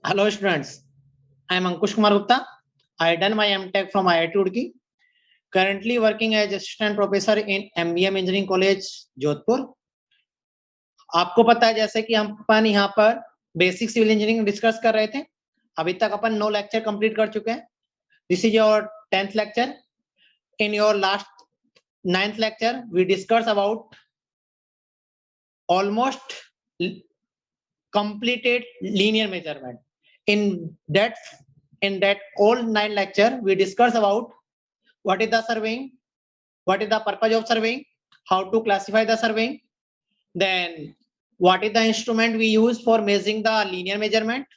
Hello students, I am Ankush Kumar Gupta. I done my MTech from IIT Roorkee. Currently working as assistant professor in MBM Engineering College, Jodhpur. आपको पता है जैसे कि हम अपन यहाँ पर बेसिक सिविल इंजीनियरिंग डिस्कस कर रहे थे. अभी तक अपन 9 लेक्चर कंप्लीट कर चुके हैं. This is your 10th lecture. In your last 9th lecture, we discussed about almost completed linear measurement. In that all 9 lecture, we discussed about what is the surveying, what is the purpose of surveying, how to classify the surveying, then what is the instrument we use for measuring the linear measurement,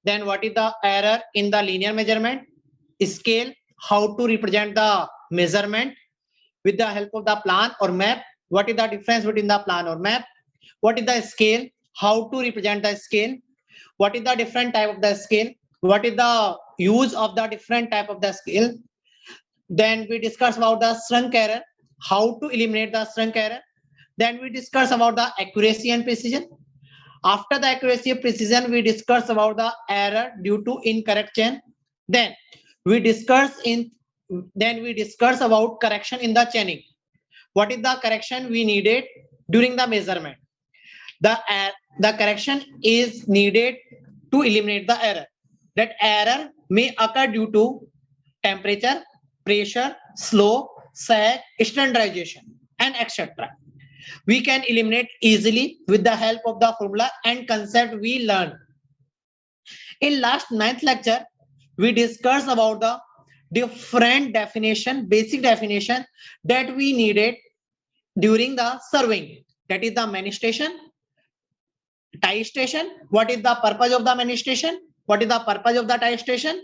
then what is the error in the linear measurement, scale, how to represent the measurement with the help of the plan or map, what is the difference between the plan or map, what is the scale, how to represent the scale, what is the different type of the scale, what is the use of the different type of the scale. Then we discuss about the shrunk error, how to eliminate the shrunk error. Then we discuss about the accuracy and precision. After the accuracy and precision, we discuss about the error due to incorrect chain. Then we discuss about correction in the chaining. What is the correction we needed during the measurement? The correction is needed to eliminate the error. That error may occur due to temperature, pressure, slope, sag, standardization, and etc. We can eliminate easily with the help of the formula and concept we learned. In last 9th lecture, we discussed about the different definition, basic definition that we needed during the surveying. That is the manifestation, tie station. What is the purpose of the manifestation? What is the purpose of the tie station?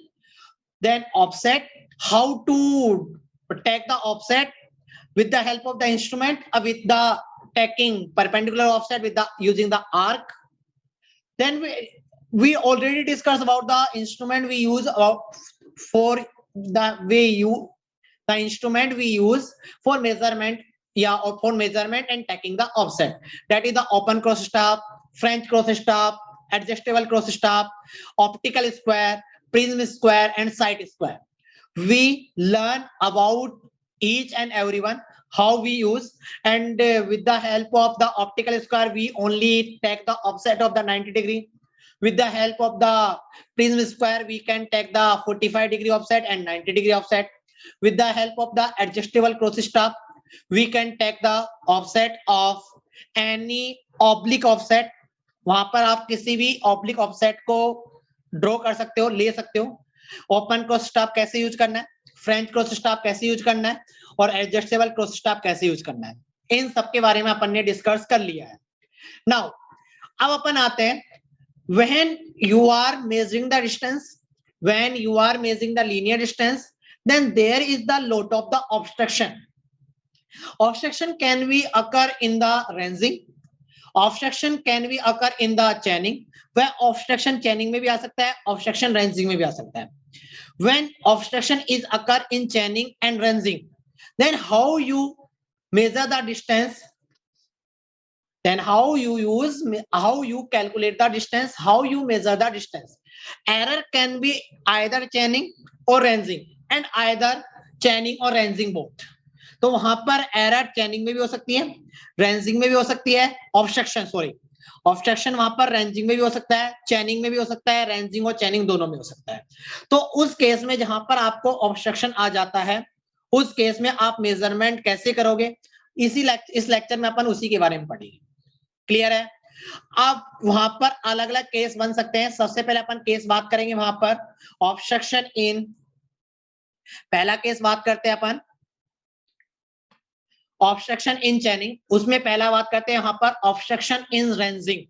Then offset, how to take the offset with the help of the instrument, with the taking perpendicular offset with the using the arc. Then we already discussed about the instrument we use for the instrument we use for measurement, or for measurement and taking the offset. That is the open cross stab, French cross stab, adjustable cross stab, optical square, prism square, and sight square. We learn about each and every one, how we use, and with the help of the optical square, we only take the offset of the 90 degree. With the help of the prism square, we can take the 45-degree offset and 90-degree offset. With the help of the adjustable cross stab, we can take the offset of any oblique offset. वहां पर आप किसी भी oblique offset को draw कर सकते हो, ले सकते हो. ओपन क्रॉस स्टाफ कैसे यूज करना है, फ्रेंच क्रॉस स्टाफ कैसे यूज करना है, और एडजस्टेबल क्रॉस स्टाफ कैसे यूज करना है, इन सब के बारे में अपन ने डिस्कस कर लिया है. नाउ अब अपन आते हैं, when you are measuring the distance, when you are measuring the linear distance, then there is the lot of the obstruction. Obstruction can be occur in the ranging, obstruction can be occur in the chaining. वह obstruction chaining में भी आ सकता है, obstruction ranging में भी आ सकता है. When obstruction is occur in chaining and ranging, then how you measure the distance, then how you calculate the distance, how you measure the distance. Error can be either chaining or ranging, and either chaining or ranging both. तो वहां पर error चैनिंग में भी हो सकती है, ranging में भी हो सकती है, ऑब्स्ट्रक्शन वहां पर रेंजिंग में भी हो सकता है, चैनिंग में भी हो सकता है, रेंजिंग और चैनिंग दोनों में हो सकता है. तो उस केस में जहां पर आपको ऑब्स्ट्रक्शन आ जाता है, उस केस में आप मेजरमेंट कैसे करोगे, इस लेक्चर में अपन उसी के बारे में पढ़ेंगे. क्लियर है? अब वहां पर अलग अलग केस बन सकते हैं. सबसे पहले अपन केस बात करेंगे वहां पर ऑब्स्ट्रक्शन इन, पहला केस बात करते हैं अपन ऑब्स्ट्रक्शन इन चैनिंग. उसमें पहला बात करते हैं वहां पर obstruction in ranging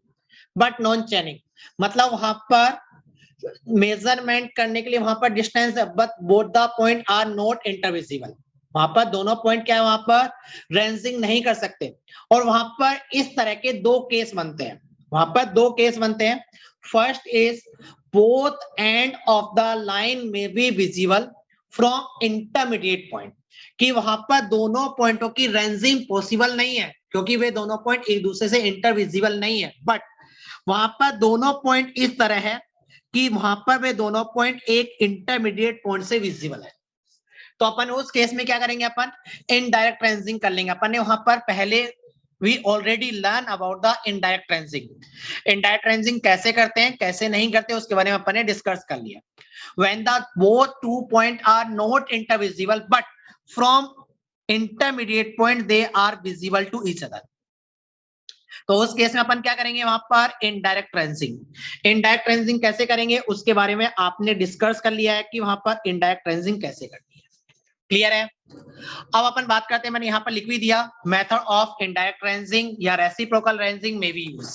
but non चैनिंग. मतलब वहां पर मेजरमेंट करने के लिए वहां पर डिस्टेंस है, but both the point are not intervisible. वहां पर दोनों पॉइंट क्या है, वहां पर रेंजिंग नहीं कर सकते. और वहां पर इस तरह के दो केस बनते हैं, वहां पर दो केस बनते हैं. First is both end of the line में be visible from intermediate point, कि वहां पर दोनों पॉइंटों की रेंजिंग पॉसिबल नहीं है, क्योंकि वे दोनों पॉइंट एक दूसरे से इंटरविजिबल नहीं है. बट वहां पर दोनों पॉइंट इस तरह है कि वहां पर वे दोनों पॉइंट एक इंटरमीडिएट पॉइंट से विजिबल है, तो अपन उस केस में क्या करेंगे, अपन इनडायरेक्ट रेंजिंग कर लेंगे। अपन ने वहां पर पहले we already learn about the indirect ranging. Indirect ranging कैसे करते हैं कैसे नहीं करते उसके बारे में अपन ने डिस्कस कर लिया। When the both two point are not intervisible but from intermediate point they are visible to each other, तो उस केस में अपन क्या करेंगे, वहां पर इनडायरेक्ट रेंजिंग। इनडायरेक्ट रेंजिंग कैसे करेंगे उसके बारे में आपने डिस्कस कर लिया है कि वहां पर इनडायरेक्ट रेंजिंग कैसे करनी है, क्लियर है। अब अपन बात करते हैं, मैंने यहां पर लिख भी दिया, मेथड ऑफ इनडायरेक्ट रेंजिंग या रेसिप्रोकल रेंजिंग में भी यूज।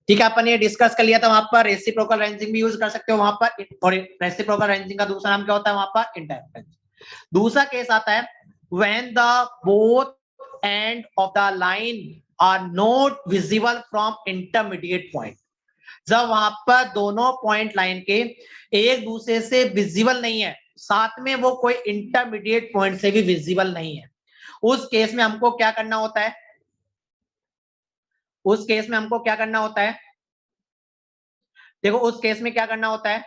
ठीक है, अपन ये डिस्कस कर लिया था, वहां पर रेसिप्रोकल रेंजिंग भी यूज कर सकते हो वहां पर, और रेसिप्रोकल रेंजिंग का दूसरा नाम क्या होता है वहां पर, इनडायरेक्ट रेंजिंग। दूसरा केस आता है when the both end of the line are not visible from intermediate point, जब वहां पर दोनों पॉइंट लाइन के एक दूसरे से विजिबल नहीं है, साथ में वो कोई इंटरमीडिएट पॉइंट से भी विजिबल नहीं है, उस केस में हमको क्या करना होता है, उस केस में हमको क्या करना होता है, देखो उस केस में क्या करना होता है,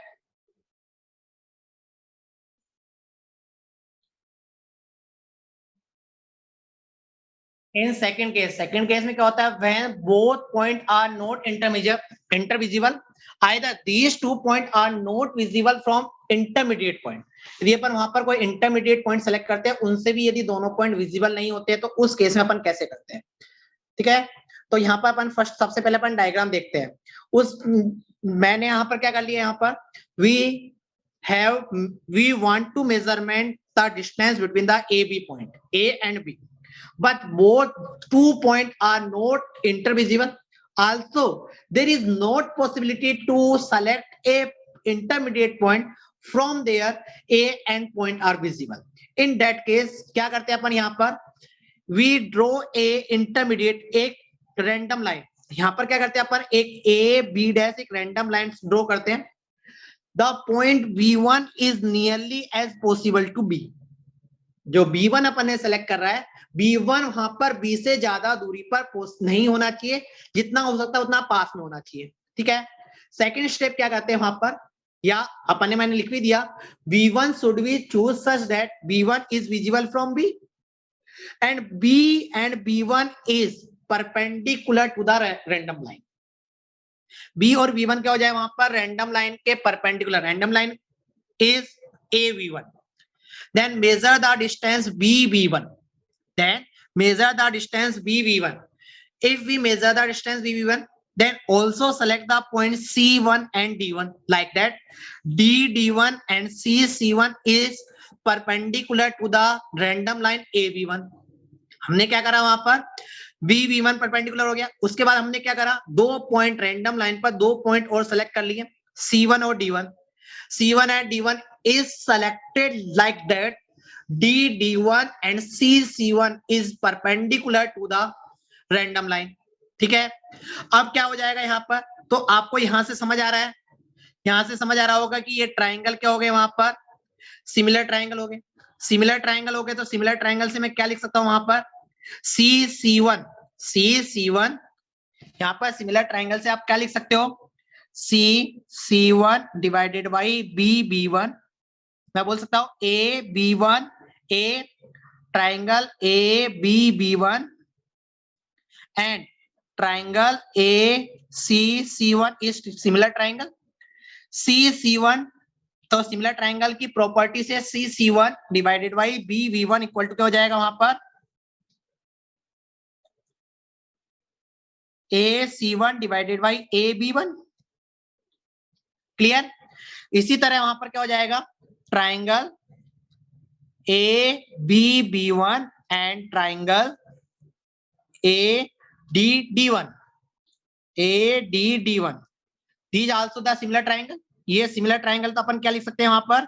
इन सेकंड केस में क्या होता है, when both point are not intervisible either these two point are not visible from intermediate point, यदि अपन वहां पर कोई इंटरमीडिएट पॉइंट सेलेक्ट करते हैं उनसे भी यदि दोनों पॉइंट विजिबल नहीं होते हैं तो उस केस में अपन कैसे करते हैं। ठीक है, तो यहाँ पर अपन फर्स्ट सबसे पहले अपन डायग्राम देखते हैं। उस मैंने यहाँ पर क्या कर लिया, यहाँ पर we want to measurement the distance between the A B point A and B, but both 2 points are not intervisible. Also, there is not possibility to select a intermediate point from there A and point are visible. In that case, क्या करते हैं अपन यहाँ पर, we draw a intermediate, एक random line, यहाँ पर क्या करते हैं अपन, एक A B डैश एक random line draw करते हैं। The point B1 is nearly as possible to B, जो B1 अपन ने सेलेक्ट कर रहा है, B1 वहां पर B से ज्यादा दूरी पर नहीं होना चाहिए, जितना हो सकता है उतना पास में होना चाहिए। ठीक है, सेकंड स्टेप क्या करते हैं वहां पर, या अपन ने मैंने लिख भी दिया, B1 should be choose such that B1 is visible from B and B and B1 is perpendicular to the random line। B और B1 क्या हो जाए वहां पर, रैंडम लाइन के perpendicular, random line is AB1, then measure the distance BB1, then measure the distance BB1, if we measure the distance BB1 then also select the point C1 and D1 like that D1 and C1 is perpendicular to the random line AB1। हमने क्या करा वहां पर, BB1 perpendicular हो गया, उसके बाद हमने क्या करा, दो पॉइंट रैंडम लाइन पर दो पॉइंट और सेलेक्ट कर लिए, C1 और D1, C1 and D1 is selected like that D1 and C1 is perpendicular to the random line। ठीक है, अब क्या हो जाएगा यहाँ पर, तो आपको यहां से समझ आ रहा है, यहां से समझ आ रहा होगा कि ये ट्राइंगल क्या हो गए, वहां पर सिमिलर ट्राइंगल हो गए, सिमिलर ट्राइंगल हो गए, तो सिमिलर ट्राइंगल से मैं क्या लिख सकता हूं वहां पर, C1 यहाँ पर सिमिलर ट्राइंगल से आप क्या लिख सकते हो, C1 डिवाइडेड बाई B1, मैं बोल सकता हूं AB1 A triangle ABB1 and triangle ACC1 is similar triangle. CC1 तो सिमिलर ट्राइंगल की प्रॉपर्टी से CC1 divided by BB1 equal to क्या हो जाएगा वहां पर, AC1 divided by AB1। Clear, इसी तरह वहां पर क्या हो जाएगा, triangle ABB1 and triangle ADD1 these also the similar triangle. ये सिमिलर ट्राइंगल तो अपन क्या लिख सकते हैं वहां पर,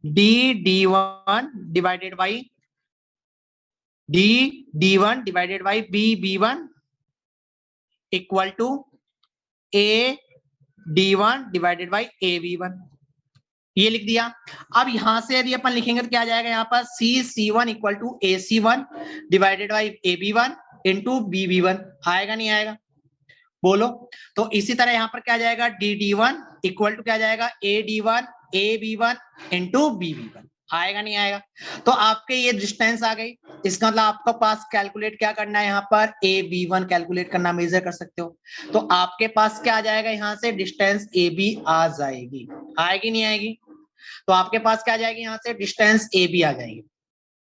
DD1 divided by BB1 equal to AD1 divided by AB1, ये लिख दिया। अब यहां से यदि अपन लिखेंगे तो क्या आ जाएगा यहाँ पर, CC1 equal to AC1 divided by AB1 into BB1, आएगा नहीं आएगा, बोलो। तो इसी तरह यहाँ पर क्या आ जाएगा, DD1 इक्वल टू क्या जाएगा, AD1 AB1 इंटू BB1, आएगा नहीं आएगा? तो आपके ये डिस्टेंस आ गई, इसका मतलब आपका पास कैलकुलेट क्या करना है, यहाँ पर AB1 कैलकुलेट करना, मेजर कर सकते हो। तो आपके पास क्या आ जाएगा, यहाँ से डिस्टेंस AB आ जाएगी, आएगी नहीं आएगी? तो आपके पास क्या आ जाएगी, यहाँ से डिस्टेंस AB आ जाएगी,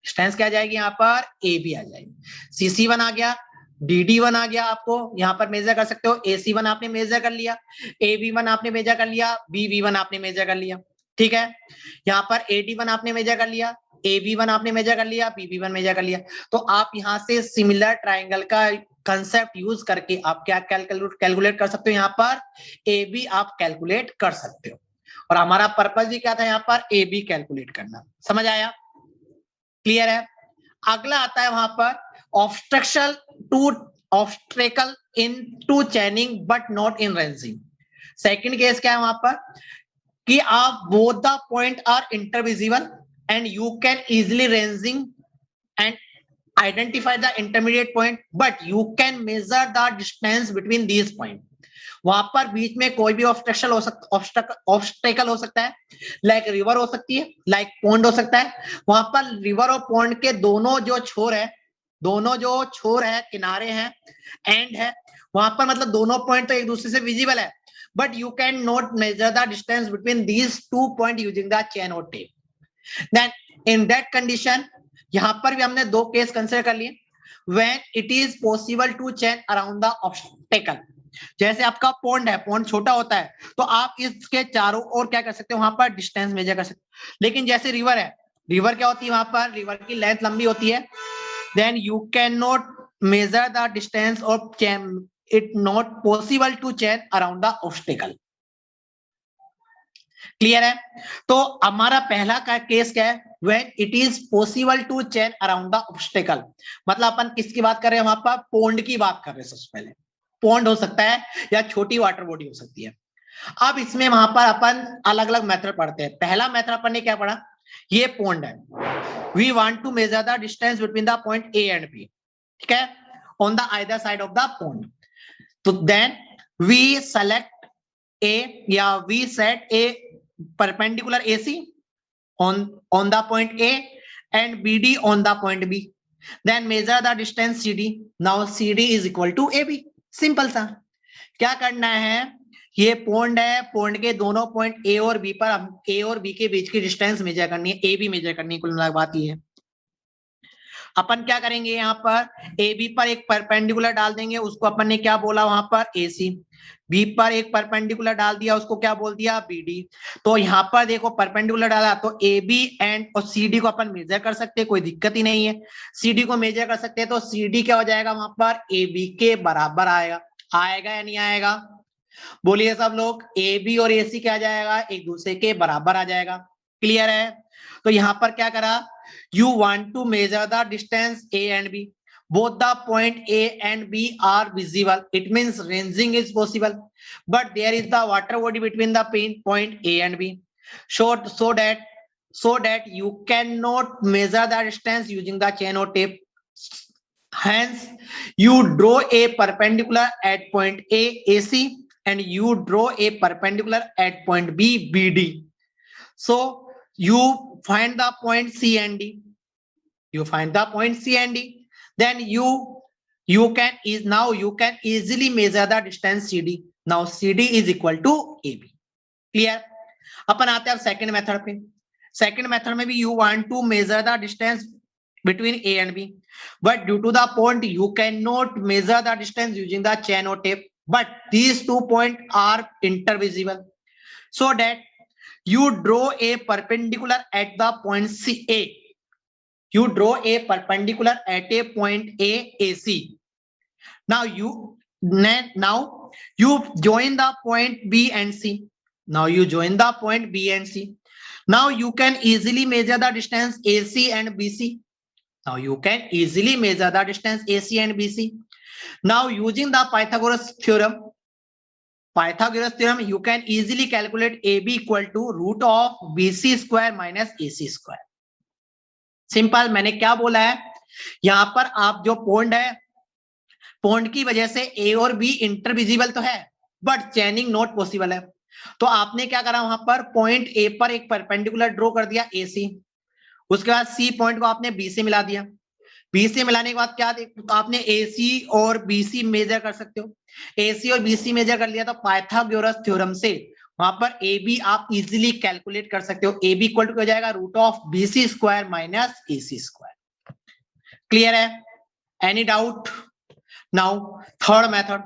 डिस्टेंस क्या आ जाएगी, यहाँ पर AB आ जाएगी। CC1 आ गया, DD1 आ गया, आपको यहाँ पर मेजर कर सकते हो। AC1 आपने मेजर कर लिया, AB1 आपने मेजर कर लिया, BB1 आपने मेजर कर लिया, ठीक है। यहाँ पर AD1 आपने मेजर कर लिया, AB1 आपने मेजर कर लिया, BB1 मेजर कर लिया। तो आप यहाँ से सिमिलर ट्राइंगल का कंसेप्ट यूज करके आप क्या कैलकुलेट कर सकते हो, यहाँ पर AB आप कैलकुलेट कर सकते हो। और हमारा पर्पज भी क्या था, यहाँ पर AB कैलकुलेट करना। समझ आया, क्लियर है? अगला आता है वहां पर obstacle in to chaining but not in ranging. Second case क्या है वहां पर कि आप both the point are intervisible and you can easily ranging and identify the intermediate point but you can measure the distance between these point। वहां पर बीच में कोई भी ऑब्स्ट्रक्शन हो सकता, ऑब्स्टेकल हो सकता है, लाइक रिवर हो सकती है, लाइक पॉन्ड हो सकता है। वहां पर रिवर और पॉन्ड के दोनों जो छोर है किनारे हैं, एंड है, वहां पर मतलब दोनों पॉइंट तो एक दूसरे से विजिबल है, but you can not measure the distance between these two point using the chain और tape. Then in that condition, यहां पर भी हमने दो केस कंसिडर कर लिए। When it is possible to chain around the obstacle, जैसे आपका पॉन्ड है, पॉन्ड छोटा होता है तो आप इसके चारों ओर क्या कर सकते हो, वहां पर डिस्टेंस मेजर कर सकते हो। लेकिन जैसे रिवर है, रिवर क्या होती है, वहां पर रिवर की लेंथ लंबी होती है, then you can not measure the distance और it not possible to chain around the obstacle. Clear है? तो हमारा पहला का केस क्या है, when it is possible to chain around the obstacle, मतलब अपन किसकी बात कर रहे हैं, वहां पर पॉन्ड की बात कर रहे हैं। सबसे पहले पॉन्ड हो सकता है या छोटी वाटर बॉडी हो सकती है। अब इसमें वहां पर अपन अलग अलग मेथड पढ़ते हैं। पहला मेथड अपन ने क्या पढ़ा, ये पॉन्ड है, we want to measure the distance between the point A and B, ठीक है, on the either side of the pond. तो देन वी सेलेक्ट ए या we set a perpendicular AC on the point A and BD on the point B, then measure the distance CD। now CD is equal to AB। Simple सा क्या करना है, ये pond है, pond के दोनों point A और B पर हम A और B के बीच की डिस्टेंस मेजर करनी है, AB मेजर करनी है। कुल बात ये है, अपन क्या करेंगे, यहाँ पर AB पर एक परपेंडिकुलर डाल देंगे, उसको अपन ने क्या बोला वहां पर AC। बी पर एक परपेंडिकुलर डाल दिया, उसको क्या बोल दिया, BD। तो यहाँ पर देखो परपेंडिकुलर डाला तो AB एंड और CD को अपन मेजर कर सकते हैं, कोई दिक्कत ही नहीं है। CD को मेजर कर सकते हैं तो CD क्या हो जाएगा, वहां पर AB के बराबर आएगा। आएगा या नहीं आएगा, बोलिए सब लोग। AB और AC क्या आ जाएगा, एक दूसरे के बराबर आ जाएगा। क्लियर है? तो यहाँ पर क्या करा, you want to measure the distance A and B, both the point A and B are visible, it means ranging is possible, but there is the water body between the point A and B, so that you cannot measure the distance using the chain or tape. Hence you draw a perpendicular at point A AC and you draw a perpendicular at point B BD. So you find the point C and D. You find the point C and D. Then you can easily measure the distance CD. Now CD is equal to AB. Clear? अपन आते हैं अब second method पे। Second method में भी you want to measure the distance between A and B, but due to the point you cannot measure the distance using the chain or tape, but these 2 points are intervisible, so that you draw a perpendicular at the point A. You draw a perpendicular at a point A AC. Now you join the point B and C. Now you join the point B and C. Now you can easily measure the distance AC and BC. Now you can easily measure the distance AC and BC. Now using the Pythagoras theorem, you can easily calculate AB equal to root of BC square minus AC square. Simple, मैंने क्या बोला है, यहां पर आप जो pond है, pond की वजह से A और B इंटरविजिबल तो है, बट चैनिंग नॉट पॉसिबल है। तो आपने क्या करा वहां पर पॉइंट ए पर एक परपेंडिकुलर ड्रॉ कर दिया ए सी, उसके बाद सी पॉइंट को आपने बी से मिला दिया, बी से मिलाने के बाद क्या आपने ए सी और बी सी मेजर कर सकते हो, ए सी और बी सी मेजर कर लिया तो पाइथागोरस थ्योरम से वहां पर ए बी आप इजीली कैलकुलेट कर सकते हो, ए बी इक्वल टू हो जाएगा root of B C square minus A C square. Clear है? Any doubt? Now third method,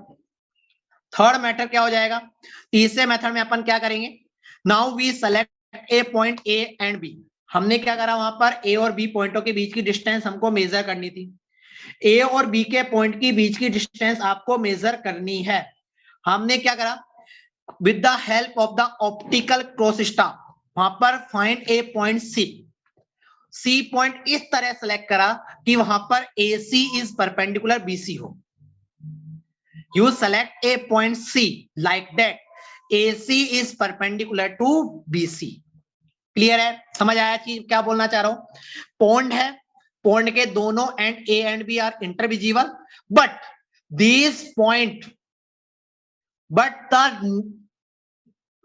third method क्या हो जाएगा, तीसरे मेथड में अपन क्या करेंगे, now we select a point A and B, हमने क्या करा वहां पर ए और बी पॉइंटों के बीच की डिस्टेंस हमको मेजर करनी थी, ए और बी के पॉइंट के बीच की डिस्टेंस आपको मेजर करनी है। हमने क्या करा, with the help of the optical cross staff वहां पर find a point C, C point इस तरह सेलेक्ट करा कि वहां पर A C is perpendicular B C हो, you select a point C like that, AC is perpendicular to BC। Clear है? समझ आया कि क्या बोलना चाह रहा हूं? पॉइंट है, पॉइंट के दोनों end A and B are intervisible, but this point, but the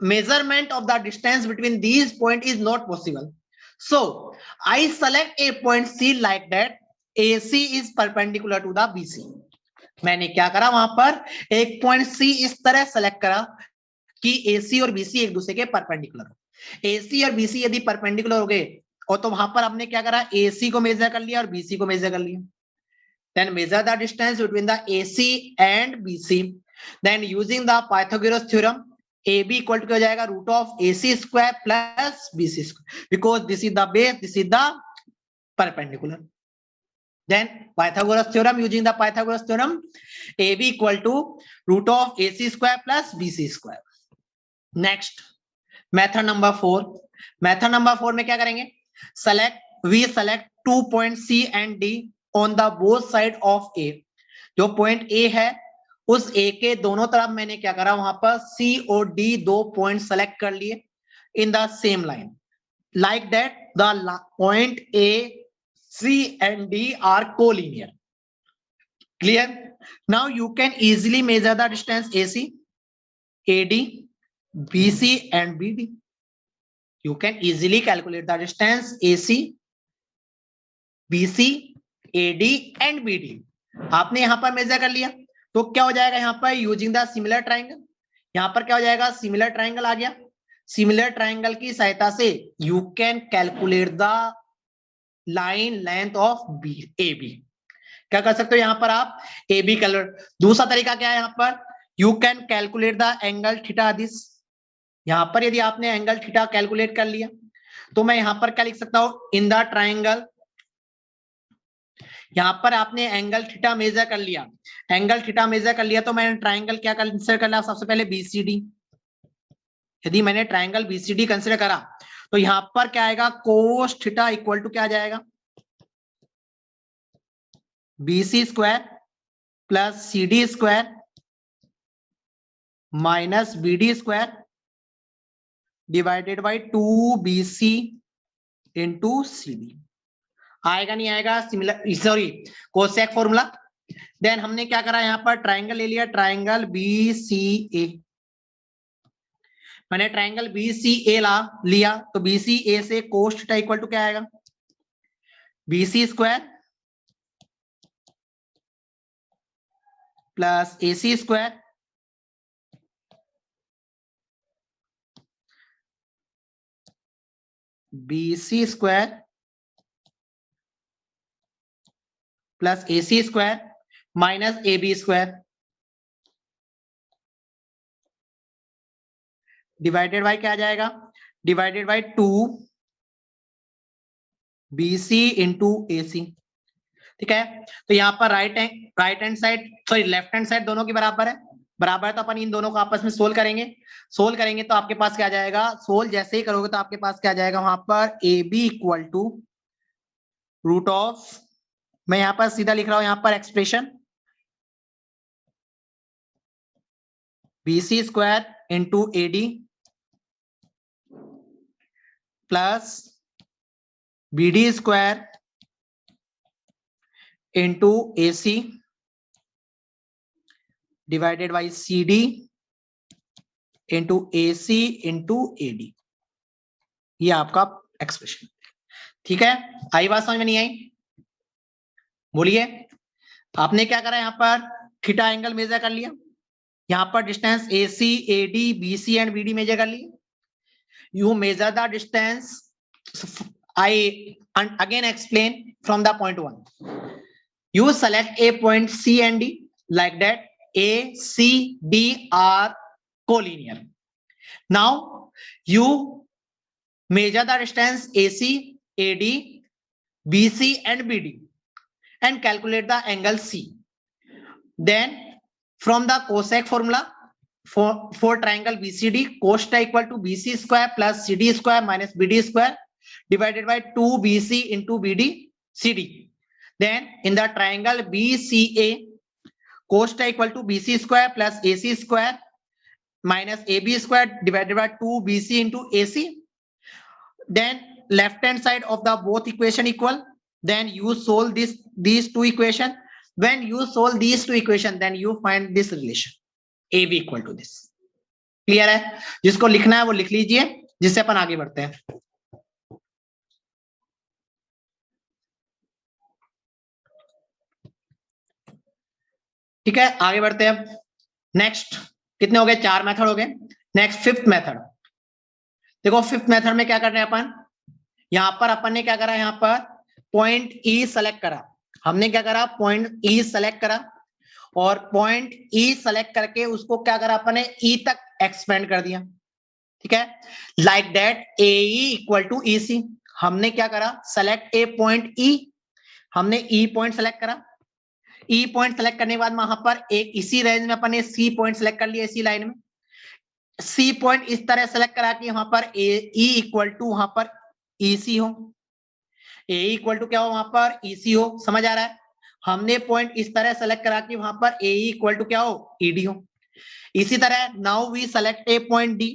measurement of the distance between these point is not possible, so I select a point C like that, AC is perpendicular to the BC। मैंने क्या करा वहां पर एक point सी इस तरह select करा कि एसी और बीसी एक दूसरे के परपेंडिकुलर हो, एसी और बीसी यदि परपेंडिकुलर हो गए और तो वहां पर हमने क्या करा, एसी को मेजर कर लिया और बीसी को मेजर कर लिया, then measure the distance between the AC and BC, then using the Pythagoras theorem A B equal to हो जाएगा root of AC square plus BC square, because this is the base, this is the perpendicular. Then Pythagoras theorem, using the Pythagoras theorem, AB equal to root of AC square plus BC square। Next, method number 4, method number 4 में क्या करेंगे, we select 2 points C and D on the both side of A। जो point A है उस A के दोनों तरफ मैंने क्या करा वहां पर C और D दो पॉइंट सेलेक्ट कर लिए in the same line, like that the point A, C and D are collinear। Clear? Now you can easily measure the distance AC, AD, BC and BD। You can easily calculate the distance AC, BC, AD and BD। आपने यहां पर major कर लिया तो क्या हो जाएगा, यहां पर यूजिंग द सिमिलर ट्राइंगल, यहां पर क्या हो जाएगा, सिमिलर ट्राइंगल आ गया, सिमिलर ट्राइंगल की सहायता से you can calculate the line length of B A B. क्या कर सकते हो यहां पर आप, ए बी कलर। दूसरा तरीका क्या है, यहां पर you can calculate the angle theta this, यहां पर यदि आपने एंगल थीटा कैलकुलेट कर लिया तो मैं यहां पर क्या लिख सकता हूं, इन द ट्राइंगल, यहां पर आपने एंगल थीटा मेजर कर लिया, एंगल थीटा मेजर कर लिया तो मैंने ट्राइंगल क्या कंसीडर कर लिया, सबसे पहले बीसीडी। यदि मैंने ट्राइंगल बीसीडी कंसीडर करा तो यहां पर क्या आएगा, कोस थीटा इक्वल टू क्या आ जाएगा, BC square plus CD square minus BD square divided by 2BC into CD. आएगा नहीं आएगा, similar sorry cosec formula. Then हमने क्या करा, यहां पर ट्राइंगल ले लिया, ट्राइंगल BCA, मैंने ट्राइंगल BCA लिया तो BCA से कोस थीटा इक्वल टू क्या आएगा, BC square plus AC square BC square plus AC square minus AB square divided by क्या आ जाएगा, divided by 2BC into AC। ठीक है, तो यहाँ पर right hand side sorry left hand side दोनों की बराबर है, बराबर है तो अपन इन दोनों को आपस में सोल्व करेंगे, सोल्व करेंगे तो आपके पास क्या आ जाएगा, सोल्व जैसे ही करोगे तो आपके पास क्या आ जाएगा, वहां पर AB equal to root of, मैं यहां पर सीधा लिख रहा हूं यहां पर expression BC square into AD plus BD square into AC divided by CD into AC into AD, ये आपका एक्सप्रेशन। ठीक है, आई बात समझ में नहीं आई? बोलिए। आपने क्या करा, यहाँ पर थीटा एंगल मेजर कर लिया, यहाँ पर distance AC AD BC and BD measure कर लिया। You measure the distance, I again explain from the point 1. You select a point C and D like that. A, C, D are collinear. Now you measure the distance AC, AD, BC and BD and calculate the angle C. Then from the cosec formula for triangle BCD, cos equal to BC square plus CD square minus BD square divided by 2BC into BD CD. Then in the triangle BCA, cos equal to BC square plus AC square minus AB square divided by 2BC into AC. Then left hand side of the both equation equal. Then you solve these two equation. When you solve these two equation, then you find this relation AB equal to this. Clear है? जिसको लिखना है वो लिख लीजिए, जिससे अपन आगे बढ़ते हैं। ठीक है, आगे बढ़ते हैं। नेक्स्ट कितने हो गए? 4 मेथड हो गए। Next fifth method. देखो फिफ्थ मेथड में क्या करना है अपन, यहां पर अपन ने क्या करा, यहां पर पॉइंट E सेलेक्ट करा। हमने क्या करा, पॉइंट E सेलेक्ट करा और पॉइंट E सेलेक्ट करके उसको क्या करा अपन ने, E तक एक्सपेंड कर दिया। ठीक है, like that AE equal to EC। हमने क्या करा, सेलेक्ट ए पॉइंट E, हमने E पॉइंट सेलेक्ट करा। E पॉइंट सेलेक्ट करने के बाद वहां पर एक इसी रेंज में अपन ने C पॉइंट सेलेक्ट कर लिया, इसी लाइन में C पॉइंट इस तरह सेलेक्ट करा कि वहां पर E इक्वल टू वहां पर EC हो, A इक्वल टू क्या हो, वहां पर EC हो। समझ आ रहा है? हमने पॉइंट इस तरह सेलेक्ट करा कि वहां पर AE इक्वल टू क्या हो, ED हो। इसी तरह now we select a point D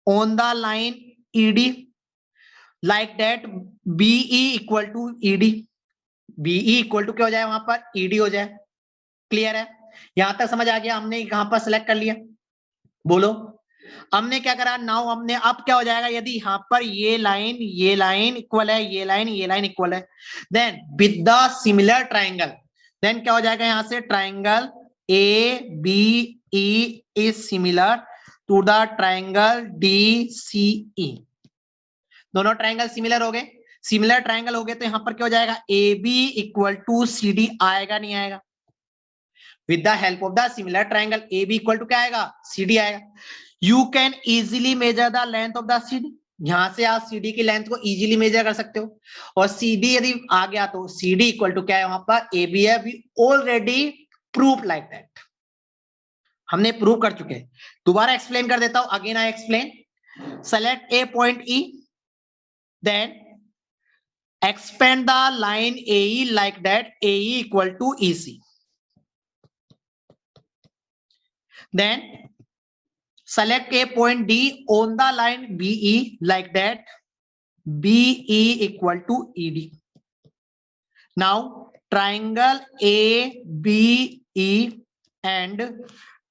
on the line ED like that BE equal to ED, BE equal to क्या हो जाए, वहां पर ED हो जाए। क्लियर है? यहां तक समझ आ गया? हमने कहां पर सेलेक्ट कर लिया, बोलो। हमने क्या करा, नाउ हमने अब क्या हो जाएगा, यदि यहां पर ये लाइन इक्वल है, ये लाइन इक्वल है, then with the similar triangle, then क्या हो जाएगा, यहां से triangle ABE is similar to the triangle DCE। दोनों ट्राइंगल सिमिलर हो गए। सिमिलर ट्राइंगल हो गए तो यहां पर क्या हो जाएगा, AB इक्वल टू CD आएगा, नहीं आएगा? With the help of the similar triangle AB equal to क्या आएगा, CD आएगा। You can easily measure the length of the CD। यहां से आप CD की लेंथ को इजीली मेजर कर सकते हो। और CD यदि आ गया तो CD इक्वल टू क्या है, वहां पर AB है। We already prove like that, हमने प्रूव कर चुके हैं। दोबारा एक्सप्लेन कर देता हूं, again I explain. Select a point E, then expand the line AE like that, AE equal to EC. Then select a point D on the line BE like that, BE equal to ED. Now triangle ABE and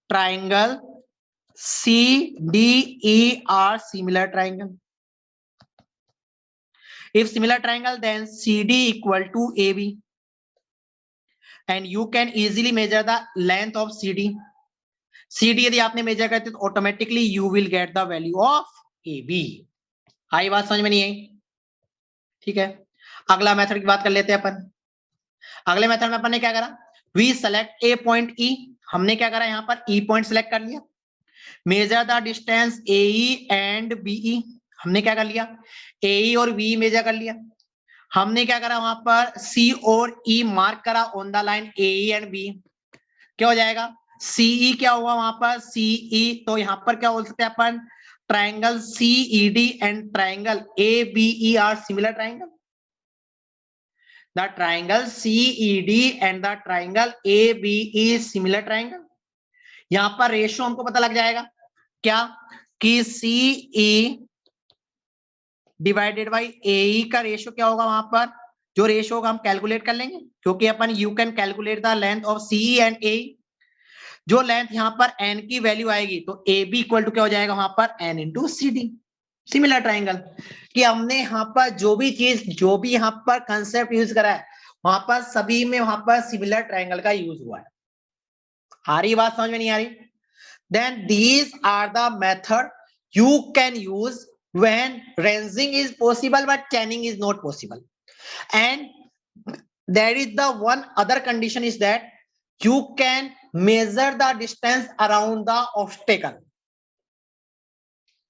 triangle CDE are similar triangle. If similar triangle, then CD equal to AB, and you can easily measure the length of CD. CD यदि आपने major करते तो automatically you will get the value of AB। आई बात समझ में नहीं आई? ठीक है, अगला मेथड की बात कर लेते हैं अपन। अगले मेथड में अपन ने क्या करा, we select a point E। हमने क्या करा, यहां पर E पॉइंट सेलेक्ट कर लिया। Major the distance AE and BE। हमने क्या कर लिया, AE और BE मेजर कर लिया। हमने क्या करा, वहां पर C और E मार्क करा on the line AE and BE। क्या हो जाएगा, CE क्या हुआ वहां पर, CE, तो यहां पर क्या बोल सकते हैं अपन, triangle CED and triangle ABE are similar triangle. The triangle CED and the triangle ABE similar triangle. यहां पर रेशियो हमको पता लग जाएगा क्या, कि CE डिवाइडेड बाई AE का रेशियो क्या होगा, वहां पर जो रेशियो होगा हम कैलकुलेट कर लेंगे, क्योंकि अपन you can calculate the length of CE and AE। जो लेंथ यहाँ पर n की वैल्यू आएगी तो ए बी इक्वल टू क्या हो जाएगा वहां पर n into C D. Similar triangle कि हमने यहाँ पर जो भी चीज जो भी यहाँ पर कंसेप्ट यूज करा है वहां पर सभी में वहां पर सिमिलर ट्राइंगल का यूज हुआ है। आ रही बात समझ में नहीं आ रही? Then these are the method you can use when ranging is possible but chaining is not possible. And there is the one other condition is that you can measure the distance around the obstacle.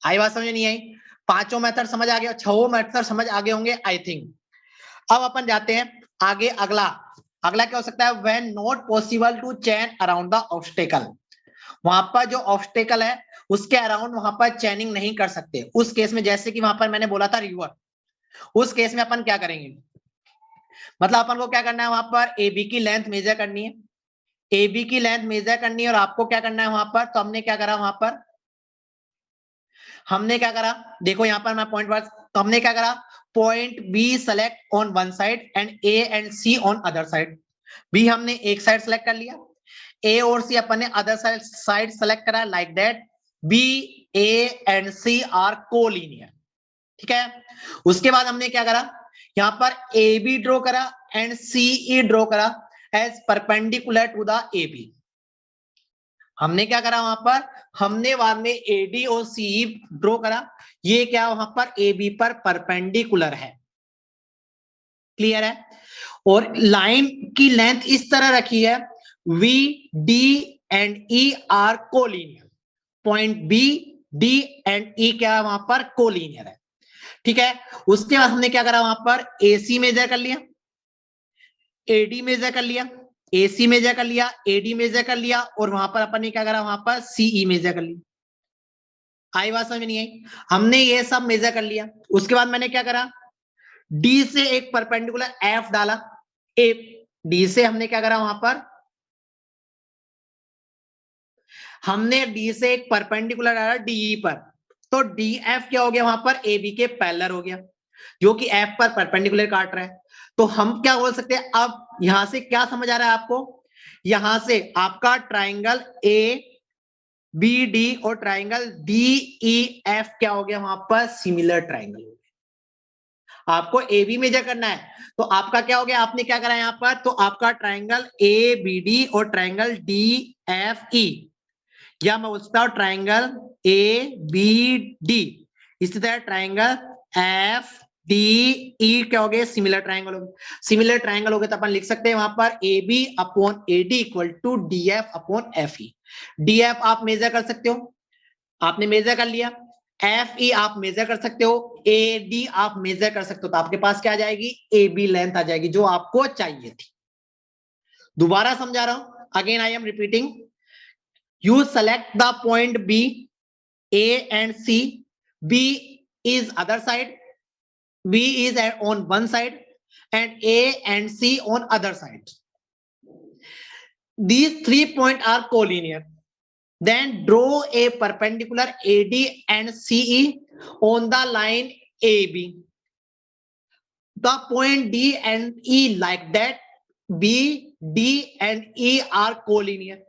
आई बात समझ नहीं आई? पांचों method समझ आ गया, छह method समझ आगे होंगे आई थिंक। अब अपन जाते हैं आगे। अगला क्या हो सकता है? when not possible to chain around the obstacle, वहां पर जो ऑब्स्टेकल है उसके अराउंड वहां पर चैनिंग नहीं कर सकते। उस केस में जैसे कि वहां पर मैंने बोला था रिवर, उस केस में अपन क्या करेंगे? मतलब अपन को क्या करना है वहां पर ए बी की लेंथ मेजर करनी है, ए बी की लेंथ मेजर करनी है और आपको क्या करना है वहां पर? तो हमने क्या करा वहां पर? हमने क्या करा देखो यहां पर मैं पॉइंट वाइज, तो हमने क्या करा? Point B select on one side and A and C on other side. B हमने एक साइड सेलेक्ट कर लिया, ए और सी अपन ने अदर साइड सेलेक्ट करा। Like that B A and C are collinear. ठीक है, उसके बाद हमने क्या करा? यहां पर ए बी ड्रॉ करा एंड सी ई ड्रॉ करा as perpendicular to the A B. हमने क्या करा वहां पर? हमने बाद में ए डी और सी ई ड्रॉ करा, ये क्या वहां पर ए बी पर परपेंडिकुलर है। क्लियर है? और लाइन की लेंथ इस तरह रखी है B D and E are collinear. Point B D and E क्या है वहां पर? कोलिनियर है। ठीक है, उसके बाद हमने क्या करा वहां पर? ए सी मेजर कर लिया, ए डी मेजर कर लिया, ए सी मेजर कर लिया, ए डी मेजर कर लिया और वहां पर अपन ने क्या करा वहां पर? सीई मेजर कर लिया। आई बात समझ में नहीं आई? हमने ये सब मेजर कर लिया। उसके बाद मैंने क्या करा? डी से एक परपेंडिकुलर एफ डाला, ए डी से हमने क्या करा वहां पर? हमने डी से एक परपेंडिकुलर डाला डीई पर, तो डी एफ क्या हो गया वहां पर? ए बी के पैरेलल हो गया, जो कि एफ पर परपेंडिकुलर काट रहा है। तो हम क्या बोल सकते हैं? अब यहां से क्या समझ आ रहा है आपको? यहां से आपका ट्राइंगल ए बी डी और ट्राइंगल डी ई एफ क्या हो गया वहां पर? सिमिलर ट्राइंगल हो गया। आपको ए बी मेजर करना है तो आपका क्या हो गया? आपने क्या करा यहां पर? तो आपका ट्राइंगल ए बी डी और ट्राइंगल डी एफ ई, या मैं बोलता हूं ट्राइंगल ए बी डी, इसी तरह ट्राइंगल एफ डी ई क्या हो गए? सिमिलर ट्राइंगल हो गए। सिमिलर ट्राइंगल हो गए तो अपन लिख सकते हैं वहां पर A B upon A D equal to D F upon F E. D F आप मेजर कर सकते हो, आपने मेजर कर लिया। एफ ई आप मेजर कर सकते हो, ए डी आप मेजर कर सकते हो, तो आपके पास क्या आ जाएगी? ए बी लेंथ आ जाएगी जो आपको चाहिए थी। दोबारा समझा रहा हूं, again I am repeating. You select the point B, A and C. B is other side, B is on one side and A and C on other side. These 3 points are collinear. Then draw a perpendicular AD and CE on the line AB. The point D and E like that, B, D and E are collinear.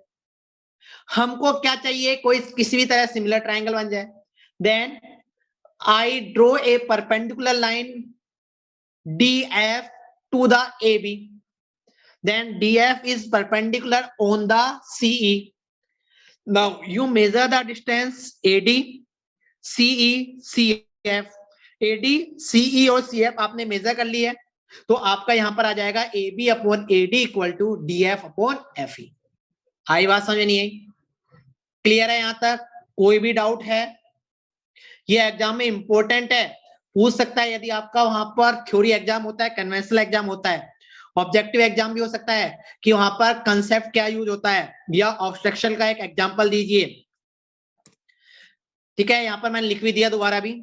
हमको क्या चाहिए? कोई किसी भी तरह similar triangle बन जाए। Then I draw a perpendicular line DF to the AB. Then DF is perpendicular on the CE. Now you measure the distance AD, CE, CF. AD, CE और CF आपने मेजर कर ली है, तो आपका यहां पर आ जाएगा AB upon AD equal to DF upon FE। आई बात समझ नहीं आई? क्लियर है यहां तक? कोई भी डाउट है? ये एग्जाम में इंपॉर्टेंट है, पूछ सकता है। यदि आपका वहां पर थ्योरी एग्जाम होता है, कन्वेंशनल एग्जाम होता है, ऑब्जेक्टिव एग्जाम भी हो सकता है कि वहां पर कंसेप्ट क्या यूज होता है, या ऑब्स्ट्रक्शन का एक एग्जांपल दीजिए। ठीक है, यहां पर मैंने लिख भी दिया दोबारा भी।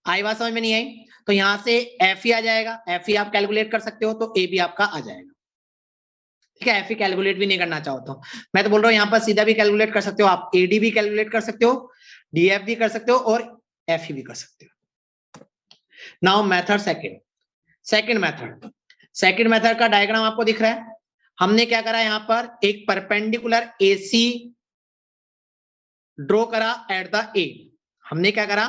आई बात समझ में नहीं आई? तो यहां से एफ ई आ जाएगा, एफ ई आप कैलकुलेट कर सकते हो, तो ए बी आपका आ जाएगा। ठीक है, एफ ई कैलकुलेट भी नहीं करना चाहो तो मैं तो बोल रहा हूँ यहाँ पर सीधा भी कैलकुलेट कर सकते हो आप, एडी भी कैलकुलेट कर सकते हो, डीएफ भी कर सकते हो और एफ ई भी कर सकते हो। नाउ मेथड सेकंड मेथड का डायग्राम आपको दिख रहा है। हमने क्या करा, यहां पर एक परपेंडिकुलर AC ड्रॉ करा एट द ए। हमने क्या करा,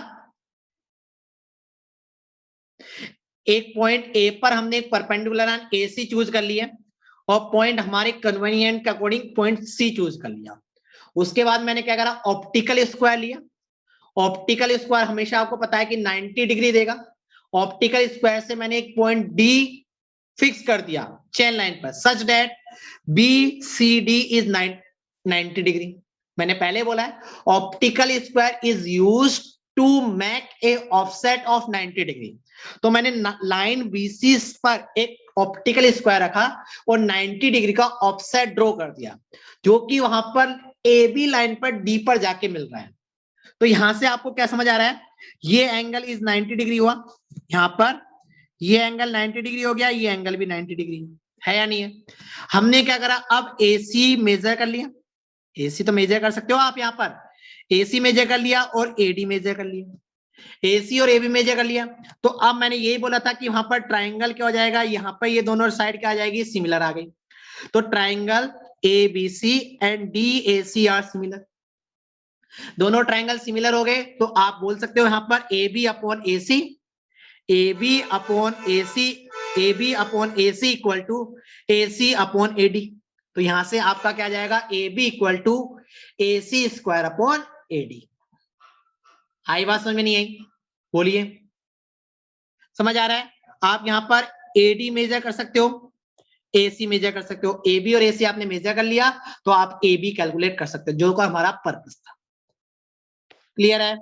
एक पॉइंट ए पर हमने एक परपेंडिकुलर लाइन AC चूज कर लिया और पॉइंट हमारे कन्वीनियंट के अकॉर्डिंग पॉइंट C चूज कर लिया। उसके बाद मैंने क्या करा, ऑप्टिकल स्क्वायर लिया। ऑप्टिकल स्क्वायर हमेशा आपको पता है कि 90 डिग्री देगा। ऑप्टिकल स्क्वायर से मैंने एक पॉइंट D फिक्स कर दिया चेन लाइन पर, such that BCD is 90 degree. मैंने पहले बोला है optical square is used to make a offset of 90 degree. तो मैंने लाइन BC पर एक ऑप्टिकल स्क्वायर रखा और 90 डिग्री का ऑफसेट ड्रॉ कर दिया, जो कि वहां पर AB लाइन पर D पर जाके मिल रहा है। तो यहां से आपको क्या समझ आ रहा है, ये एंगल इज 90 डिग्री हुआ, यहां पर ये एंगल 90 डिग्री हो गया, ये एंगल भी 90 डिग्री है या नहीं है। हमने क्या करा, अब AC मेजर कर लिया। AC तो मेजर कर सकते हो आप, यहां पर AC मेजर कर लिया और AD मेजर कर लिया। AC और AB मेजर कर लिया, तो अब मैंने यही बोला था कि वहां पर ट्राइंगल क्या हो जाएगा, यहां पर ये दोनों साइड क्या आ जाएगी, सिमिलर आ गई। तो triangle ABC and DAC are similar. दोनों ट्राइंगल सिमिलर हो गए, तो आप बोल सकते हो यहां पर AB upon AC, AB upon AC, AB upon AC equal to AC upon AD। तो यहां से आपका क्या जाएगा, AB equal to AC square upon AD। आई बात समझ में नहीं आई, बोलिए, समझ आ रहा है। आप यहां पर AD मेजर कर सकते हो, AC मेजर कर सकते हो। AB और AC आपने मेजर कर लिया तो आप AB कैलकुलेट कर सकते हो, जो का हमारा पर्पस था। क्लियर है।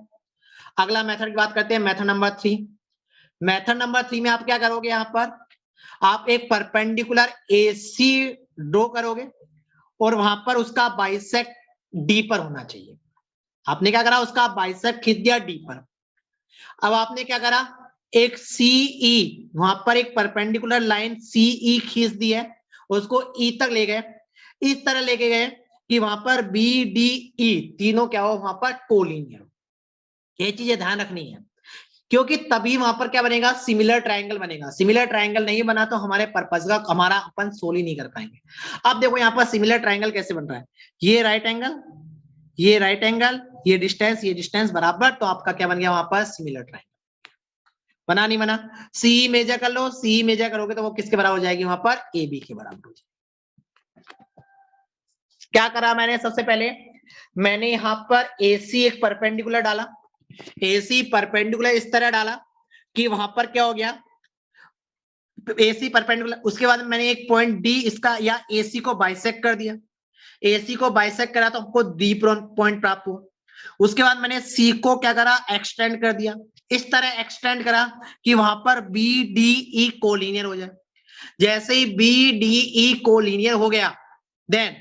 अगला मेथड की बात करते हैं, मेथड नंबर 3। मेथड नंबर 3 में आप क्या करोगे, यहां पर आप एक परपेंडिकुलर AC ड्रॉ करोगे और वहां पर उसका बाइसेक्ट D पर होना चाहिए। आपने क्या करा, उसका बाइसेक्ट खींच दिया D पर। अब आपने क्या करा, एक CE, वहां पर एक परपेंडिकुलर लाइन CE खींच दी है, उसको E तक ले गए। इस तरह लेके गए कि वहां पर BDE तीनों क्या हो, वहां पर कोलिनियर। ये चीजें ध्यान रखनी है, क्योंकि तभी वहां पर क्या बनेगा, सिमिलर ट्रायंगल बनेगा। सिमिलर ट्रायंगल नहीं बना तो हमारे पर्पस का हमारा अपन सोल्व ही नहीं कर पाएंगे। अब देखो यहाँ पर सिमिलर ट्रायंगल कैसे बन रहा है, ये राइट एंगल, ये राइट एंगल, ये डिस्टेंस बराबर, तो आपका क्या बन गया वहां पर, सिमिलर ट्रायंगल। बना नहीं बना, सी मेजर कर लो, सी मेजर करोगे तो वो किसके बराबर हो जाएगी, वहां पर AB के बराबर हो जाएगी। क्या करा मैंने, सबसे पहले मैंने यहां पर AC एक परपेंडिकुलर डाला, AC परपेंडिकुलर इस तरह डाला कि वहां पर क्या हो गया, AC परपेंडिकुलर। उसके बाद मैंने एक पॉइंट D इसका या AC को बाइसेक्ट कर दिया, AC को बाइसेक्ट करा तो हमको D पॉइंट प्राप्त हुआ। उसके बाद मैंने C को क्या करा, एक्सटेंड कर दिया, इस तरह एक्सटेंड करा कि वहां पर BDE कोलिनियर हो जाए। जैसे ही BDE कोलिनियर हो गया, then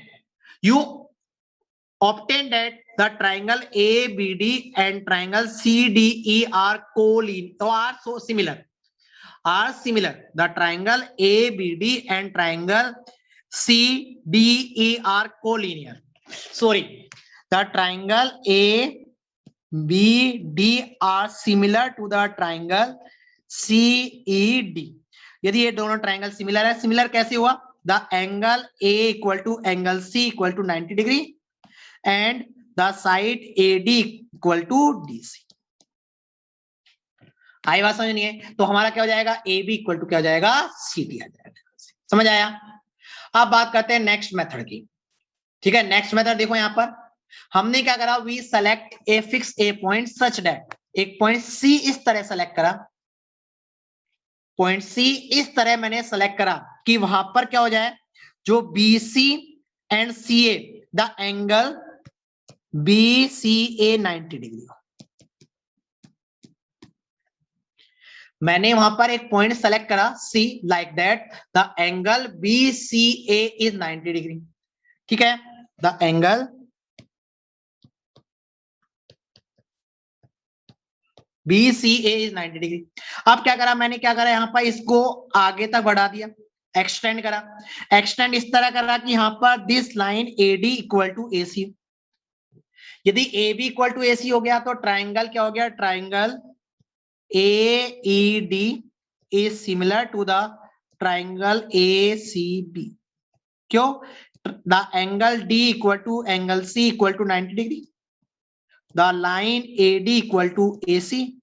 you obtain that the triangle ABD and triangle CDE are collinear or are so similar, are similar. The triangle ABD and triangle CDE are collinear. Sorry, the triangle ABD are similar to the triangle CED. यदि ये दोनों triangle similar है, similar कैसे हुआ, the angle A equal to angle C equal to 90 degree and the side AD equal to DC। आई बात समझ नहीं है, तो हमारा क्या हो जाएगा, AB इक्वल टू क्या हो जाएगा, CD आ जाएगा। समझ आया। अब बात करते हैं नेक्स्ट मेथड की। ठीक है, नेक्स्ट मेथड देखो, यहां पर हमने क्या करा, we select a fix a point such that, एक पॉइंट C इस तरह सेलेक्ट करा, पॉइंट C इस तरह मैंने सेलेक्ट करा कि वहां पर क्या हो जाए, जो BC and CA the angle BCA 90 degree हो। मैंने वहां पर एक पॉइंट सेलेक्ट करा C like that the angle BCA is 90 degree. ठीक है, the angle BCA is 90 degree. अब क्या करा मैंने, क्या करा, यहां पर इसको आगे तक बढ़ा दिया, एक्सटेंड करा। एक्सटेंड इस तरह करा कि यहां पर this line AD equal to AC। यदि AB इक्वल टू AC हो गया तो ट्राइंगल क्या हो गया, triangle AED is similar to the triangle ACB। क्यों? The angle D equal to angle C equal to 90 degree, the line A D equal to A C.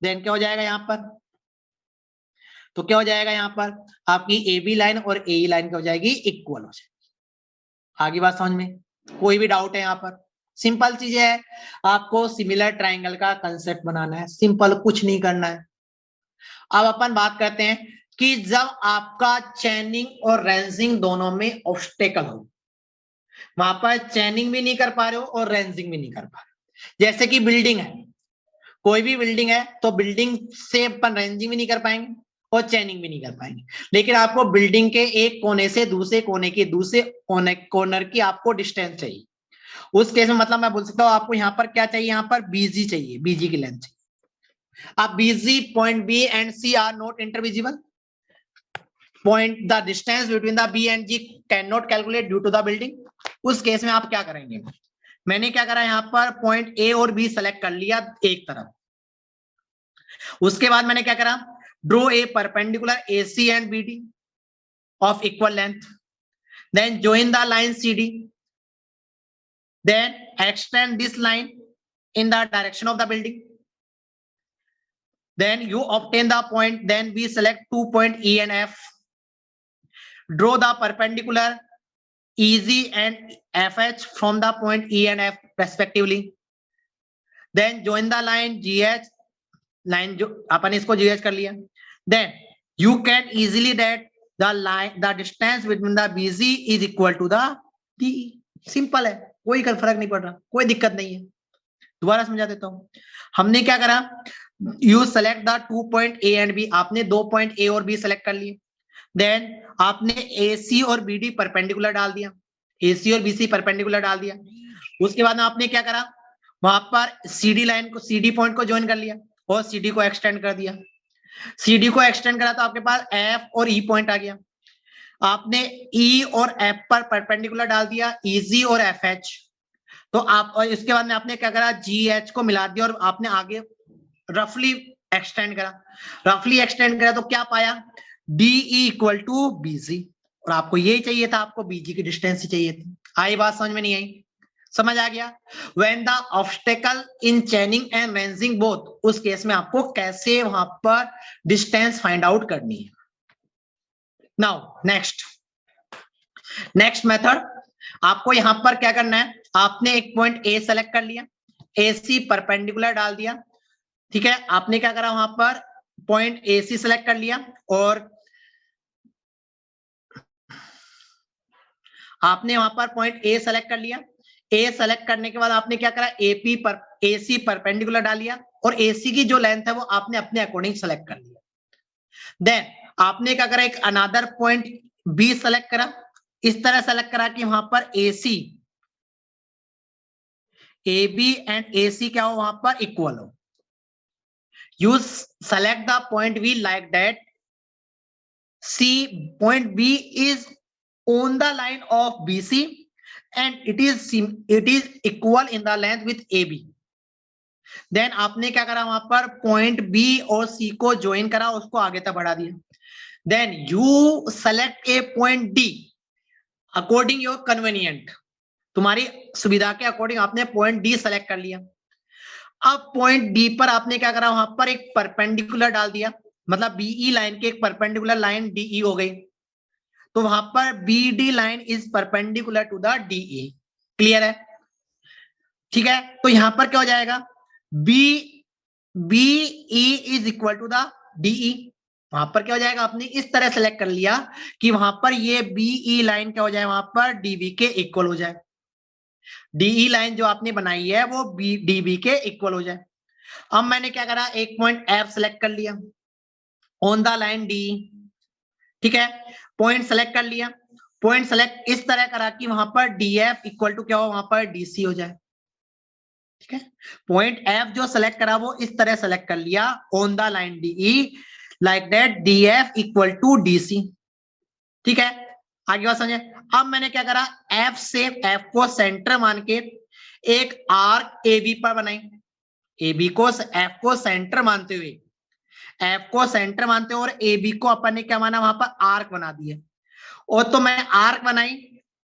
Then क्या हो जाएगा यहाँ पर? तो क्या हो जाएगा यहाँ पर? आपकी ए बी लाइन और ए लाइन क्या हो जाएगी? इक्वल हो जाएगी। आगे बात समझ में? कोई भी डाउट है यहाँ पर? सिंपल चीज है, आपको सिमिलर ट्राइंगल का कंसेप्ट बनाना है, सिंपल, कुछ नहीं करना है। अब अपन बात करते हैं कि जब आपका चैनिंग और रेंजिंग दोनों में ऑब्स्टेकल हो, वहां पर चैनिंग भी नहीं कर पा रहे हो और रेंजिंग भी नहीं कर पा रहे हो। जैसे कि बिल्डिंग है, कोई भी बिल्डिंग है, तो बिल्डिंग से अपन रेंजिंग भी नहीं कर पाएंगे और चैनिंग भी नहीं कर पाएंगे, लेकिन आपको बिल्डिंग के एक कोने से दूसरे कोने की दूसरे कॉर्नर की आपको डिस्टेंस चाहिए। उस केस में मतलब मैं बोल सकता हूँ आपको यहाँ पर क्या चाहिए? यहाँ पर बीजी चाहिए, बीजी की लेंथ चाहिए। अब B G point B and C are not intervisible, point the distance between the B and G can not calculate due to the building. उस केस में आप क्या करेंगे? मैंने क्या करा, यहाँ पर पॉइंट ए और बी सेलेक्ट कर लिया एक तरफ। उसके बाद मैंने क्या करा, draw a perpendicular A C and B D of equal length, then join the line CD, then extend this line in the direction of the building, then you obtain the point, then we select 2 point E and F, draw the perpendicular EG and FH from the point E and F respectively, then join the line GH, line जो अपन इसको GH कर लिया, then you can easily that the line, the distance between the BC is equal to the DE। Simple है, कोई फर्क नहीं पड़ रहा, कोई दिक्कत नहीं है। दोबारा समझा देता हूं। हमने क्या करा, you select the 2 point A and B, आपने 2 पॉइंट ए और बी सेलेक्ट कर लिए, देन आपने ए सी और बी डी परपेंडिकुलर डाल दिया, ए सी और बी सी परपेंडिकुलर डाल दिया। उसके बाद आपने क्या करा, वहां पर सीडी लाइन को, सीडी पॉइंट को ज्वाइन कर लिया और सीडी को एक्सटेंड कर दिया। सीडी को एक्सटेंड करा तो आपके पास एफ और ई पॉइंट आ गया। आपने ई और एफ पर परपेंडिकुलर डाल दिया, ईजी और एफ एच। तो आप, और इसके बाद में आपने क्या करा, जी एच को मिला दिया और आपने आगे रफली एक्सटेंड करा। रफली एक्सटेंड करा तो क्या पाया, डीई इक्वल टू बीसी। और आपको यही चाहिए था, आपको बीजी की डिस्टेंस ही चाहिए थी। आई बात समझ में नहीं आई? समझ आ गया? When the obstacle in चैनिंग and ranging both, उस केस में आपको कैसे वहां पर डिस्टेंस फाइंड आउट करनी है। नाउ नेक्स्ट मेथड, आपको यहां पर क्या करना है, आपने एक पॉइंट ए सेलेक्ट कर लिया, ए सी परपेंडिकुलर डाल दिया, ठीक है। आपने क्या करा, वहां पर पॉइंट ए सी सेलेक्ट कर लिया और आपने वहां पर पॉइंट ए सेलेक्ट कर लिया। ए सेलेक्ट करने के बाद आपने क्या करा, एपी पर ए सी परपेंडिकुलर डाल लिया और ए सी की जो लेंथ है वो आपने अपने अकॉर्डिंग सेलेक्ट कर लिया। देन आपने क्या करा, एक अनदर पॉइंट बी सेलेक्ट करा, इस तरह सेलेक्ट करा कि वहां पर A C, A B and ए सी क्या हो, वहां पर इक्वल हो। You select the point B like that. C point B is on the line of BC and it is equal in the length with AB. Then आपने क्या करा, वहां पर point B और C को join करा, उसको आगे तक बढ़ा दिया। Then you select a point D according your convenient, तुम्हारी सुविधा के अकॉर्डिंग आपने point D सेलेक्ट कर लिया। अब पॉइंट डी पर आपने क्या करा, वहां पर एक परपेंडिकुलर डाल दिया, मतलब बीई लाइन की एक परपेंडिकुलर लाइन डीई हो गई। तो वहां पर B D line is perpendicular to the DE. Clear है? ठीक है। तो यहां पर क्या हो जाएगा, B BE is equal to the DE. वहां पर क्या हो जाएगा, आपने इस तरह सेलेक्ट कर लिया कि वहां पर ये बीई लाइन क्या हो जाए, वहां पर डीबी के इक्वल हो जाए। डीई लाइन जो आपने बनाई है वो डीबी के इक्वल हो जाए। अब मैंने क्या करा, एक पॉइंट एफ सेलेक्ट कर लिया ऑन द लाइन डी, ठीक है। पॉइंट सेलेक्ट कर लिया, पॉइंट सेलेक्ट इस तरह करा कि वहां पर डीएफ इक्वल टू क्या हो, वहां पर डीसी हो जाए, ठीक है। पॉइंट एफ जो सेलेक्ट करा वो इस तरह सेलेक्ट कर लिया on the line DE like that, DF equal to DC, ठीक है। आगे बात समझे। अब मैंने क्या करा, एफ से एफ को सेंटर मान के एक आर्क ए बी पर बनाई, ए बी को एफ को सेंटर मानते हुए, एफ को सेंटर मानते हुए और ए बी को अपन ने क्या माना, वहां पर आर्क बना दिया। और तो मैंने आर्क बनाई,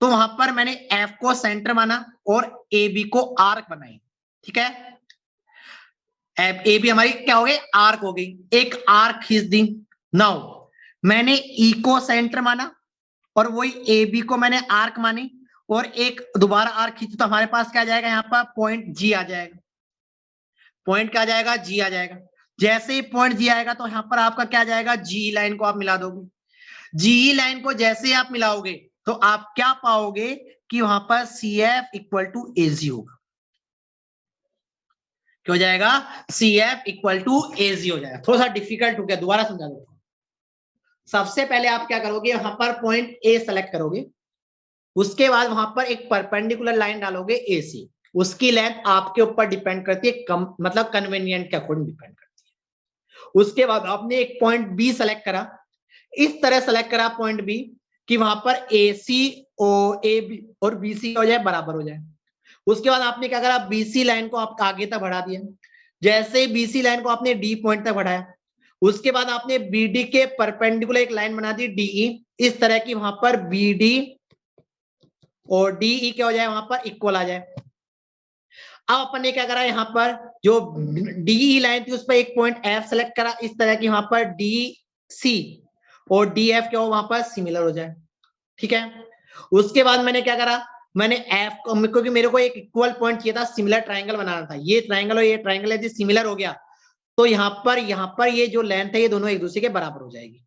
तो वहां पर मैंने एफ को सेंटर माना और ए बी को आर्क बनाई। ठीक है, ए बी हमारी क्या हो गई, आर्क हो गई, एक आर्क खींच दी। नाउ मैंने ई को सेंटर माना और वही ए बी को मैंने आर्क मानी और एक दोबारा आर्क खींची, तो हमारे पास क्या आ जाएगा, यहाँ पर पॉइंट जी आ जाएगा। पॉइंट क्या आ जाएगा, जी आ जाएगा। जैसे ही पॉइंट जी आएगा तो यहाँ पर आपका क्या आ जाएगा, जी लाइन को आप मिला दोगे। जी लाइन को जैसे आप मिलाओगे तो आप क्या पाओगे कि वहां पर सी एफ इक्वल टू ए जी होगा। क्या हो जाएगा, सी एफ इक्वल टू ए जी हो जाएगा। थोड़ा सा डिफिकल्ट हो गया, दोबारा समझा देता हूं। सबसे पहले आप क्या करोगे, वहां पर पॉइंट ए सेलेक्ट करोगे, उसके बाद वहां पर एक परपेंडिकुलर लाइन डालोगे ए सी। उसकी लेंथ आपके ऊपर डिपेंड करती है, कम मतलब कन्वीनियंट के अकॉर्डिंग डिपेंड करती है। उसके बाद आपने एक पॉइंट बी सेलेक्ट करा, इस तरह सेलेक्ट करा पॉइंट बी कि वहां पर A C O A B और बी सी हो जाए, बराबर हो जाए। उसके बाद आपने क्या करा, बीसी लाइन को आप आगे तक बढ़ा दिया। जैसे बीसी लाइन को आपने डी पॉइंट तक बढ़ाया, उसके बाद आपने बीडी के परपेंडिकुलर एक लाइन बना दी डीई, इस तरह की वहां पर बीडी और डीई क्या हो जाए, वहां पर इक्वल आ जाए। अब अपन ने क्या करा, यहाँ पर जो डीई लाइन थी उस पर एक पॉइंट एफ सेलेक्ट करा, इस तरह की वहां पर डी सी और डी एफ क्या हो वहां पर सिमिलर हो जाए। ठीक है, उसके बाद मैंने क्या करा, मैंने एफ को, क्योंकि मेरे को एक इक्वल पॉइंट चाहिए था, सिमिलर ट्राइंगल बनाना था। ये ट्राइंगल और ये ट्राइंगल यदि सिमिलर हो गया तो यहाँ पर ये जो लेंथ है ये दोनों एक दूसरे के बराबर हो जाएगी।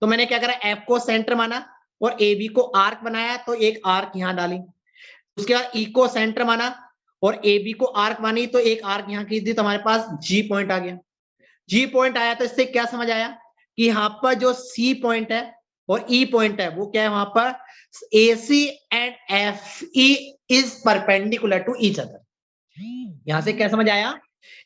तो मैंने क्या करा, एफ को सेंटर माना और ए बी को आर्क बनाया, तो एक आर्क यहां डाली। उसके बाद ई को सेंटर माना और ए बी को आर्क मानी, तो एक आर्क यहां खींच दी, तो हमारे पास जी पॉइंट आ गया। जी पॉइंट आया तो इससे क्या समझ आया कि यहाँ पर जो सी पॉइंट है और ई पॉइंट है वो क्या है, वहां पर A C and F E is perpendicular to each other. यहां से क्या समझ आया,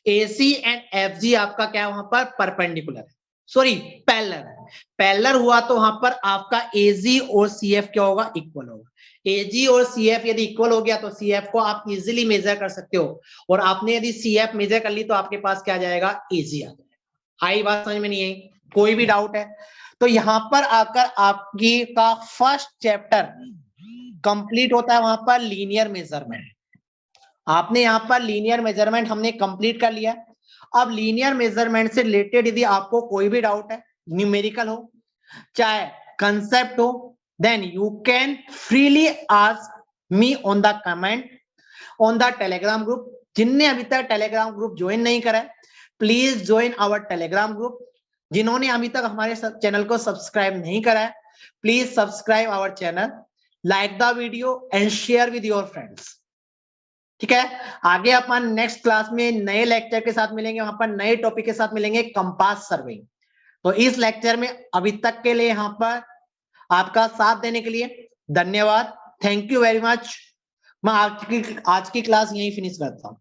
ए सी एंड एफ जी आपका क्या है, वहां पर परपेंडिकुलर है, सॉरी पैरेलल है। पैरेलल हुआ तो वहां पर आपका ए जी और सी एफ क्या होगा, इक्वल होगा। ए जी और सी एफ यदि इक्वल हो गया तो सी एफ को आप इजीली मेजर कर सकते हो, और आपने यदि सी एफ मेजर कर ली तो आपके पास क्या जाएगा, ए जी आ जाएगा। आई बात समझ में नहीं आई, कोई भी डाउट है तो यहां पर आकर आपकी का फर्स्ट चैप्टर कंप्लीट होता है, वहां पर लीनियर मेजरमेंट। आपने यहाँ पर लीनियर मेजरमेंट हमने कंप्लीट कर लिया। अब लीनियर मेजरमेंट से रिलेटेड यदि आपको कोई भी डाउट है, न्यूमेरिकल हो चाहे कंसेप्ट हो, then you can freely ask me on the comment on the Telegram group. जिनने अभी तक टेलीग्राम ग्रुप ज्वाइन नहीं करा है, please join our Telegram group. जिन्होंने अभी तक हमारे चैनल को सब्सक्राइब नहीं करा है, please subscribe our channel, like the video and share with your friends. ठीक है, आगे अपन नेक्स्ट क्लास में नए लेक्चर के साथ मिलेंगे, वहां पर नए टॉपिक के साथ मिलेंगे, कंपास सर्विंग। तो इस लेक्चर में अभी तक के लिए यहाँ पर आपका साथ देने के लिए धन्यवाद, थैंक यू वेरी मच। मैं आज की क्लास यहीं फिनिश करता हूँ।